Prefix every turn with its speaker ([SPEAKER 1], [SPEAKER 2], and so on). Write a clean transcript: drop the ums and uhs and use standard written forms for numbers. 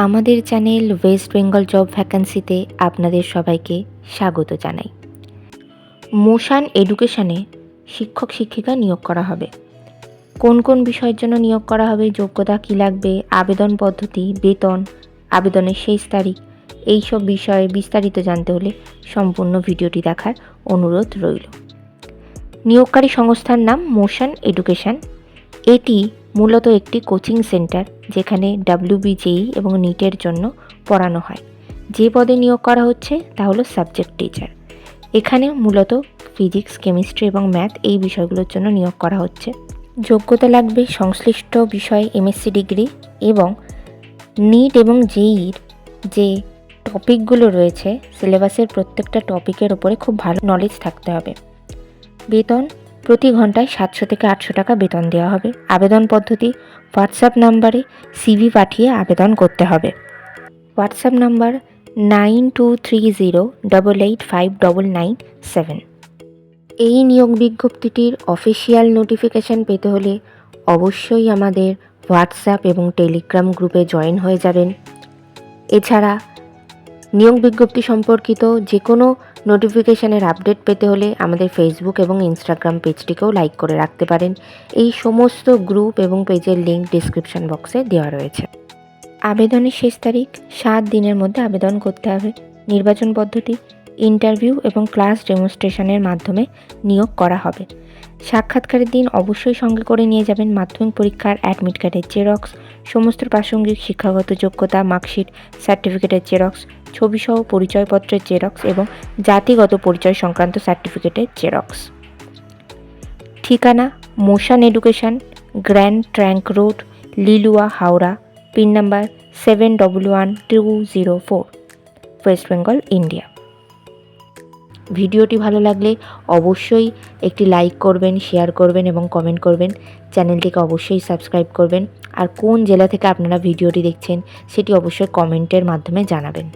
[SPEAKER 1] আমাদের channel West Bengal job ভ্যাকান্সিতে আপনাদের সবাইকে স্বাগত জানাই। মোশান এডুকেশনে শিক্ষক শিক্ষিকা নিয়োগ করা হবে। কোন কোন বিষয়ের জন্য নিয়োগ করা হবে, যোগ্যতা কী লাগবে, আবেদন পদ্ধতি, বেতন, আবেদনের শেষ তারিখ, এইসব বিষয়ে বিস্তারিত জানতে হলে সম্পূর্ণ ভিডিওটি দেখার অনুরোধ রইল। নিয়োগকারী সংস্থার নাম মোশান এডুকেশন। এটি মূলত একটি কোচিং সেন্টার যেখানে WBJEE এবং নিটের জন্য পড়ানো হয়। যে পদে নিয়োগ করা হচ্ছে তা হলো সাবজেক্ট টিচার। এখানে মূলত ফিজিক্স, কেমিস্ট্রি এবং ম্যাথ এই বিষয়গুলোর জন্য নিয়োগ করা হচ্ছে। যোগ্যতা লাগবে সংশ্লিষ্ট বিষয়ে MSc ডিগ্রি এবং নিট এবং জেইর যে টপিকগুলো রয়েছে সিলেবাসের প্রত্যেকটা টপিকের ওপরে খুব ভালো নলেজ থাকতে হবে। বেতন প্রতি ঘন্টায় 700 থেকে 800 টাকা বেতন দেওয়া হবে। আবেদন পদ্ধতি হোয়াটসঅ্যাপ নাম্বারে CV পাঠিয়ে আবেদন করতে হবে। WhatsApp number 9230885997। এই নিয়োগ বিজ্ঞপ্তিটির অফিসিয়াল নোটিফিকেশান পেতে হলে অবশ্যই আমাদের হোয়াটসঅ্যাপ এবং টেলিগ্রাম গ্রুপে জয়েন হয়ে যাবেন। এছাড়া নিয়োগ বিজ্ঞপ্তি সম্পর্কিত যে কোনো নোটিফিকেশানের আপডেট পেতে হলে আমাদের ফেসবুক এবং ইনস্টাগ্রাম পেজটিকেও লাইক করে রাখতে পারেন। এই সমস্ত গ্রুপ এবং পেজের লিঙ্ক ডিসক্রিপশন বক্সে দেওয়া রয়েছে। আবেদনের শেষ তারিখ 7 দিনের মধ্যে আবেদন করতে হবে। নির্বাচন পদ্ধতি ইন্টারভিউ এবং ক্লাস ডেমনস্ট্রেশনের মাধ্যমে নিয়োগ করা হবে। সাক্ষাৎকারের দিন অবশ্যই সঙ্গে করে নিয়ে যাবেন মাধ্যমিক পরীক্ষার অ্যাডমিট কার্ডের জেরক্স, সমস্ত প্রাসঙ্গিক শিক্ষাগত যোগ্যতা, মার্কশিট, সার্টিফিকেটের জেরক্স, ছবিসহ পরিচয়পত্রের জেরক্স এবং জাতিগত পরিচয় সংক্রান্ত সার্টিফিকেটের জেরক্স। ঠিকানা motion education, grand trunk road, Liluah, Howrah. Pin number 711204, West Bengal, India. ভিডিওটি ভালো লাগলে অবশ্যই একটি লাইক করবেন, শেয়ার করবেন এবং কমেন্ট করবেন। চ্যানেলটিকে অবশ্যই সাবস্ক্রাইব করবেন। আর কোন জেলা থেকে আপনারা ভিডিওটি দেখছেন সেটি অবশ্যই কমেন্টের মাধ্যমে জানাবেন।